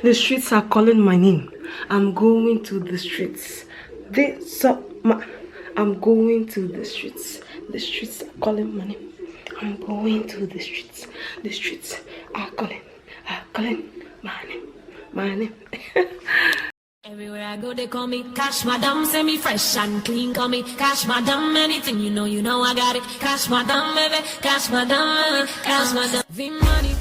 The streets are calling my name. I'm going to the streets. I'm going to the streets. The streets are calling my name. I'm going to the streets. The streets are calling my name. My name. Everywhere I go, they call me Cash Madam. Say me fresh and clean, call me Cash Madam. Anything you know I got it. Cash Madam, baby. Cash Madam, Cash Madam. V-Money.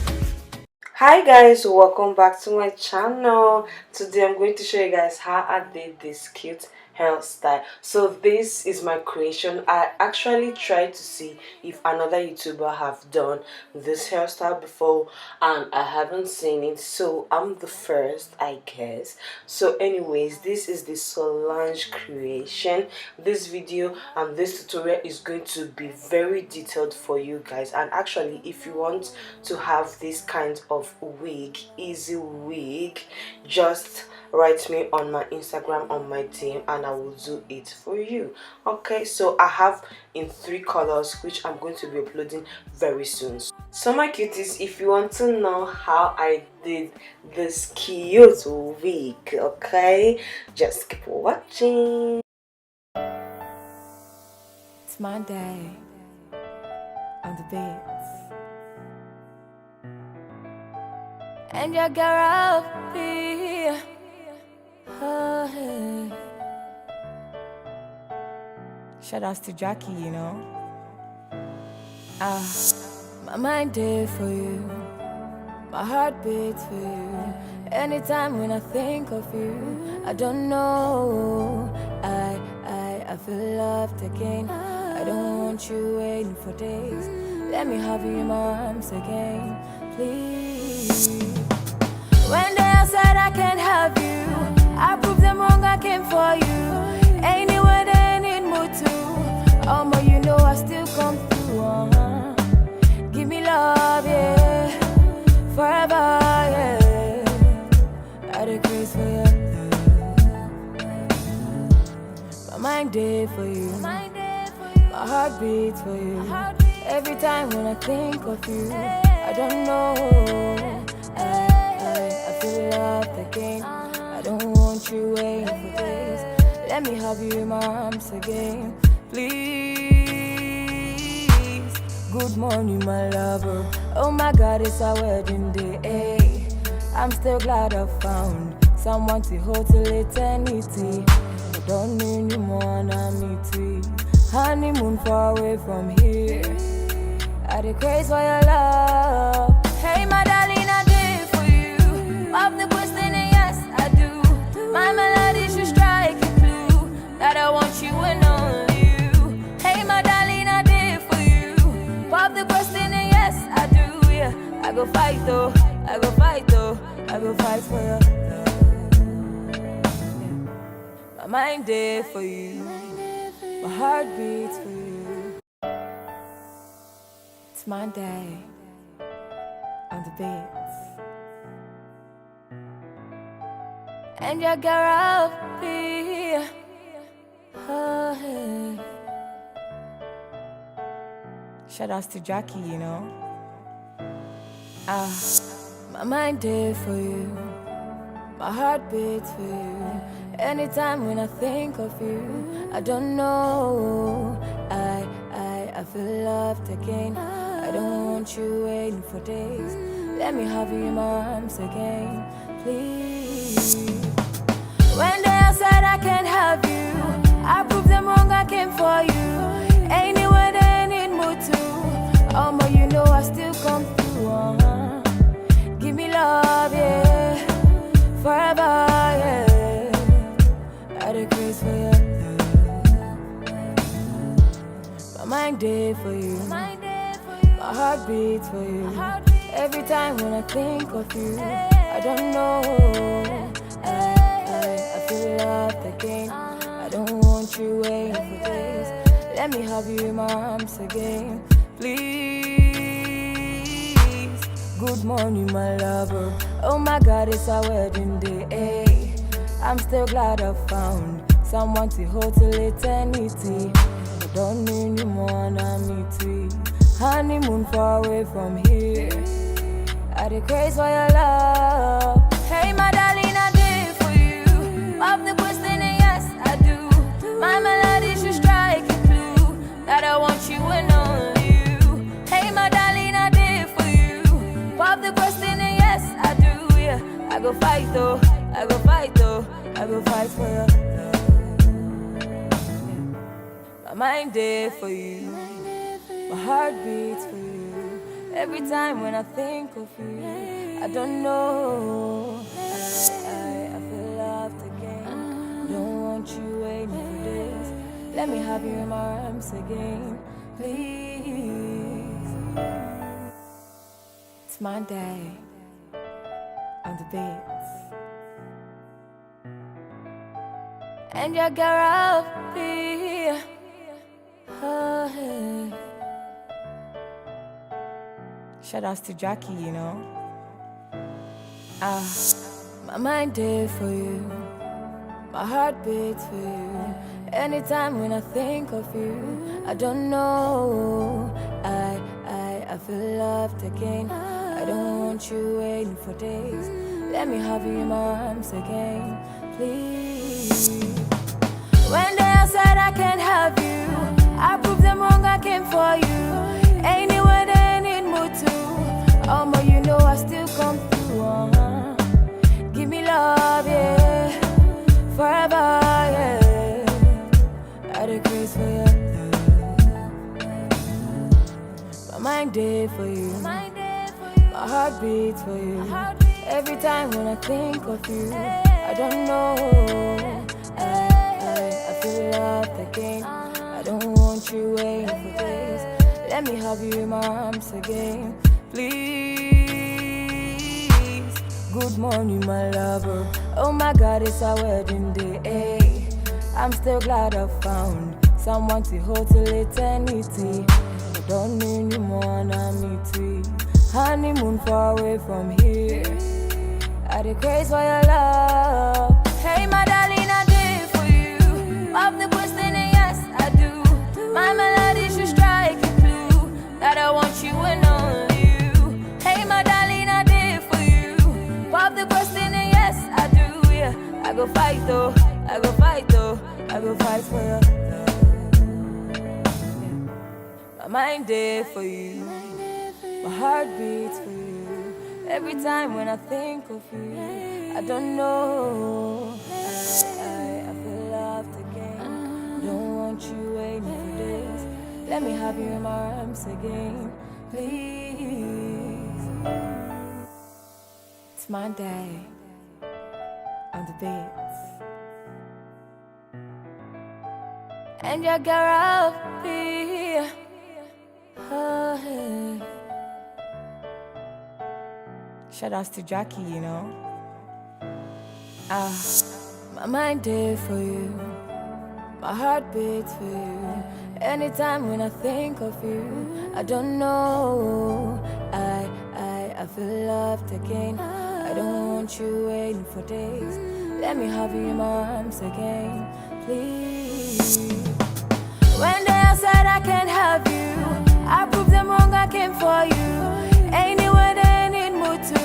Hi guys, welcome back to my channel. Today I'm going to show you guys how I did this cute hairstyle. So this is my creation. I actually tried to see if another YouTuber have done this hairstyle before and I haven't seen it, so I'm the first, I guess. So anyways, this is the Solange Creation. This video and this tutorial is going to be very detailed for you guys, and actually if you want to have this kind of wig, easy wig, just write me on my Instagram on my DM and I will do it for you. Okay, so I have in 3 colors which I'm going to be uploading very soon. So my cuties, if you want to know how I did this cute wig, okay, just keep watching. It's my day on the beats, and your girl be shout outs to Jackie, you know. My mind there for you, my heart beats for you. Anytime when I think of you, I don't know, I feel loved again. I don't want you waiting for days. Let me have you in my arms again, please. When they said I can't have you, I proved them wrong, I came for you. Anywhere they need me to, but you know I still come through. Give me love, yeah, forever, yeah. I had a grace for you. My mind there for you, my heart beats for you. Every time when I think of you, I don't know, I feel loved again. I don't want you waiting for days. Let me have you in my arms again, please. Good morning, my lover. Oh my God, it's our wedding day. I'm still glad I found someone to hold till eternity. I don't need you more than me too. Honeymoon far away from here. I dey craze for your love. Hey, my darling, I did for you. Pop the question and yes, I do. My melody should strike a clue that I want you and only you. Hey, my darling, I did for you. Pop the question and yes, I do. Yeah, I go fight though. I go fight though. I go fight for you. My mind there for you. My heart beats for you. It's my day on the beats, and your girl be shout outs to Jackie, you know. My mind there for you, my heart beats for you. Anytime when I think of you, I don't know, I feel loved again. I don't want you waiting for days. Let me have you in my arms again, please. When they said I can't have you, I proved them wrong, I came for you. Anywhere they need me to, but you know I still come through. Give me love, yeah, forever, yeah. I had a grace for you. My mind there for you, my heart beats for you. Every time when I think of you, I don't know, I feel loved again. I don't want you waiting for days. Let me have you in my arms again, please. Good morning, my lover. Oh my God, it's our wedding day. I'm still glad I found someone to hold till eternity. I don't need you more than me too. Honeymoon far away from here. I dey craze for your love. Hey, my I go fight though, I go fight though, I go fight for you. My mind there for you, my heart beats for you. Every time when I think of you, I don't know. I feel loved again. Don't want you waiting for this. Let me have you in my arms again, please. It's my day on the beats, and your girl be. Oh, hey. Shout outs to Jackie, you know. My mind there for you, my heart beats for you. Anytime when I think of you, I don't know. I feel loved again. I don't want you waiting for days. Let me have you in my arms again, please. When they said I can't have you, I proved them wrong, I came for you. Anywhere they need me to, but you know I still come through. Give me love, yeah, forever, yeah. I had a grace for you. My mind there for you, my heart beats for you. Every time when I think of you, I don't know. I feel loved again. I don't want you waiting for days. Let me have you in my arms again, please. Good morning, my lover. Oh my God, it's our wedding day. Hey, I'm still glad I found someone to hold till eternity. I don't need you more than me too. Honeymoon far away from here. I the craze for your love. Hey, my darling, I did for you. Of the question, and yes, I do. My melody should strike a clue that I want you and only you. Hey, my darling, I did for you. Of the question, and yes, I do. Yeah, I go fight though, I go fight though, I go fight for you. My mind there for you, my heart beats for you. Every time when I think of you, I don't know. I feel loved again. Don't want you waiting for days. Let me have you in my arms again, please. It's my day on the beats, and your girl be. Oh, hey. Shout outs to Jackie, you know. My mind there for you, my heart beats for you. Anytime when I think of you, I don't know. I feel loved again. I don't want you waiting for days. Let me have you in my arms again, please. When they said I can't have you, I proved them wrong, I came for you. Anywhere they need me to,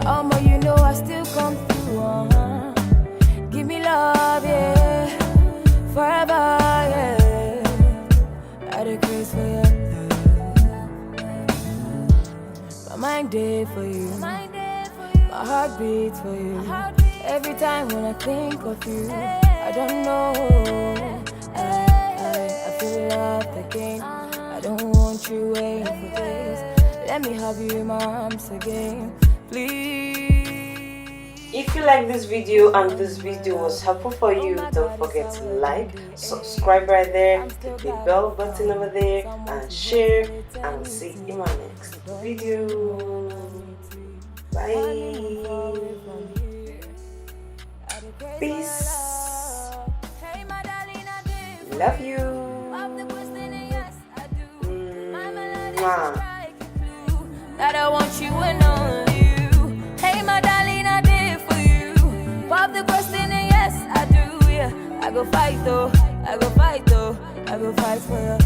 but you know I still come through. Give me love, yeah, forever, yeah. I had a grace for you. My mind there for you, my heart beats for you. Every time when I think of you, I don't know. I feel loved again. I don't want you waiting for days. Let me have you in my arms again, please. If you like this video and this video was helpful for you, don't forget to like, subscribe right there, hit the bell button over there, and share. And we'll see you in my next video. Bye. Peace. Love you. That I want you and only you. Hey, my darling, I did for you. Pop the question, and yes, I do. Yeah, I go fight though, I go fight though, I go fight for you.